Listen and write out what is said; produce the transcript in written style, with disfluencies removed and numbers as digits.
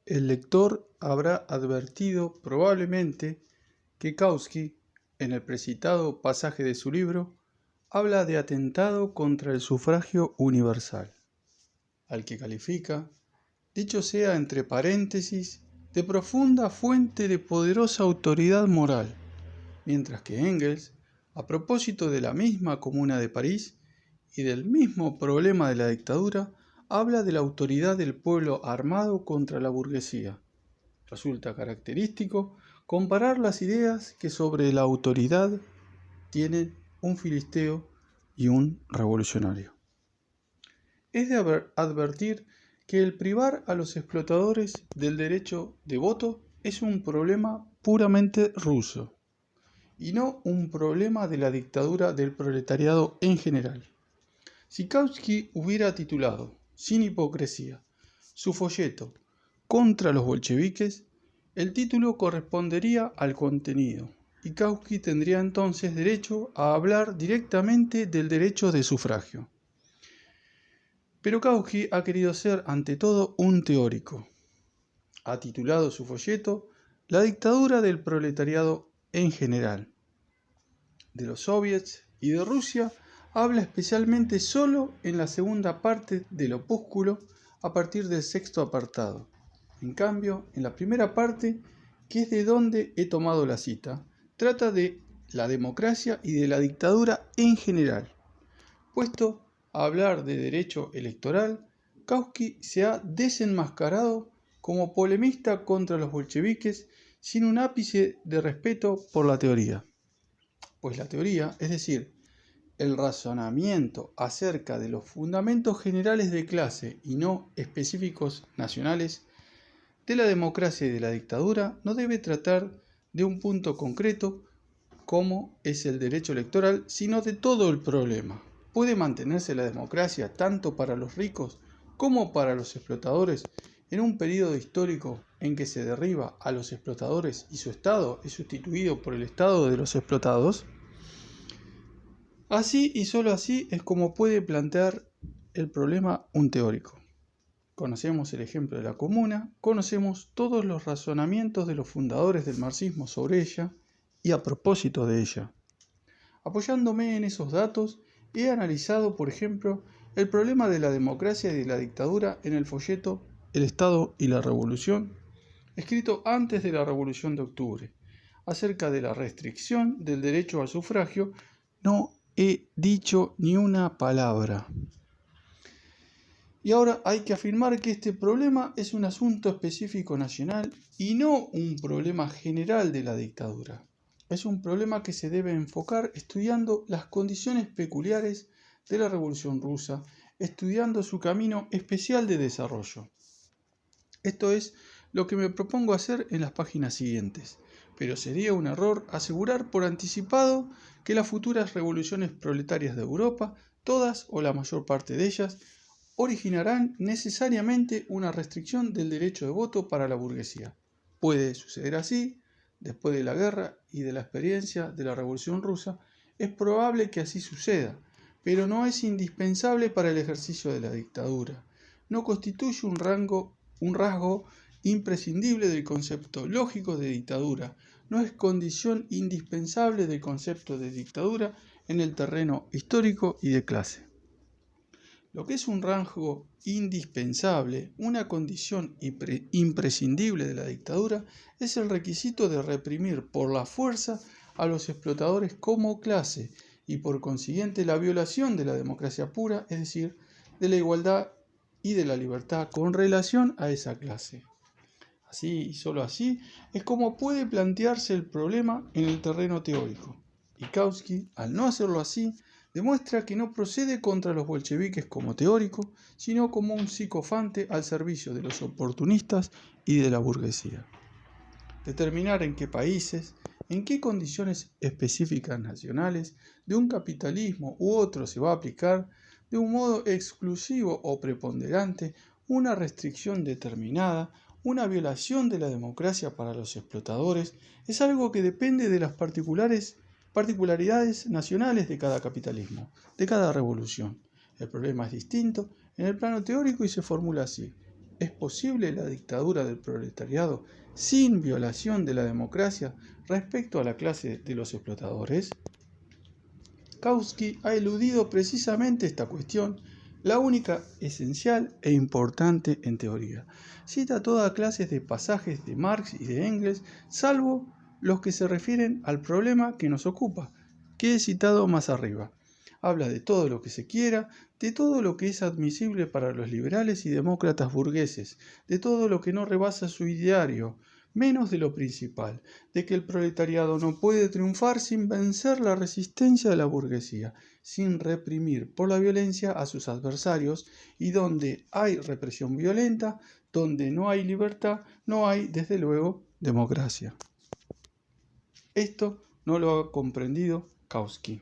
El lector habrá advertido probablemente que Kautsky, en el precitado pasaje de su libro, habla de atentado contra el sufragio universal, al que califica, dicho sea entre paréntesis, de profunda fuente de poderosa autoridad moral, mientras que Engels, a propósito de la misma Comuna de París y del mismo problema de la dictadura, habla de la autoridad del pueblo armado contra la burguesía. Resulta característico comparar las ideas que sobre la autoridad tienen un filisteo y un revolucionario. Es de advertir que el privar a los explotadores del derecho de voto es un problema puramente ruso y no un problema de la dictadura del proletariado en general. Si Kautsky hubiera titulado, sin hipocresía, su folleto contra los bolcheviques, el título correspondería al contenido y Kautsky tendría entonces derecho a hablar directamente del derecho de sufragio. Pero Kautsky ha querido ser ante todo un teórico. Ha titulado su folleto La dictadura del proletariado en general. De los soviets y de Rusia habla especialmente solo en la segunda parte del opúsculo a partir del sexto apartado. En cambio, en la primera parte, que es de donde he tomado la cita, trata de la democracia y de la dictadura en general. Puesto a hablar de derecho electoral, Kautsky se ha desenmascarado como polemista contra los bolcheviques sin un ápice de respeto por la teoría. Pues la teoría, es decir, el razonamiento acerca de los fundamentos generales de clase y no específicos nacionales de la democracia y de la dictadura, no debe tratar de un punto concreto como es el derecho electoral, sino de todo el problema. ¿Puede mantenerse la democracia tanto para los ricos como para los explotadores en un periodo histórico en que se derriba a los explotadores y su Estado es sustituido por el Estado de los explotados? Así y solo así es como puede plantear el problema un teórico. Conocemos el ejemplo de la Comuna, conocemos todos los razonamientos de los fundadores del marxismo sobre ella y a propósito de ella. Apoyándome en esos datos, he analizado, por ejemplo, el problema de la democracia y de la dictadura en el folleto El Estado y la Revolución, escrito antes de la Revolución de Octubre. Acerca de la restricción del derecho al sufragio, no he dicho ni una palabra. Y ahora hay que afirmar que este problema es un asunto específico nacional y no un problema general de la dictadura. Es un problema que se debe enfocar estudiando las condiciones peculiares de la Revolución Rusa, estudiando su camino especial de desarrollo. Esto es lo que me propongo hacer en las páginas siguientes, pero sería un error asegurar por anticipado que las futuras revoluciones proletarias de Europa, todas o la mayor parte de ellas, originarán necesariamente una restricción del derecho de voto para la burguesía. Puede suceder así, después de la guerra y de la experiencia de la Revolución Rusa, es probable que así suceda, pero no es indispensable para el ejercicio de la dictadura. No constituye un rasgo imprescindible del concepto lógico de dictadura, no es condición indispensable del concepto de dictadura en el terreno histórico y de clase. Lo que es un rasgo indispensable, una condición imprescindible de la dictadura, es el requisito de reprimir por la fuerza a los explotadores como clase y por consiguiente la violación de la democracia pura, es decir, de la igualdad y de la libertad con relación a esa clase. Así y solo así es como puede plantearse el problema en el terreno teórico. Y Kautsky, al no hacerlo así, demuestra que no procede contra los bolcheviques como teórico, sino como un psicofante al servicio de los oportunistas y de la burguesía. Determinar en qué países, en qué condiciones específicas nacionales de un capitalismo u otro se va a aplicar de un modo exclusivo o preponderante una restricción determinada, una violación de la democracia para los explotadores, es algo que depende de las particularidades nacionales de cada capitalismo, de cada revolución. El problema es distinto en el plano teórico y se formula así. ¿Es posible la dictadura del proletariado sin violación de la democracia respecto a la clase de los explotadores? Kautsky ha eludido precisamente esta cuestión, la única esencial e importante en teoría. Cita toda clase de pasajes de Marx y de Engels, salvo los que se refieren al problema que nos ocupa, que he citado más arriba. Habla de todo lo que se quiera, de todo lo que es admisible para los liberales y demócratas burgueses, de todo lo que no rebasa su ideario, menos de lo principal, de que el proletariado no puede triunfar sin vencer la resistencia de la burguesía, sin reprimir por la violencia a sus adversarios, y donde hay represión violenta, donde no hay libertad, no hay, desde luego, democracia. Esto no lo ha comprendido Kautsky.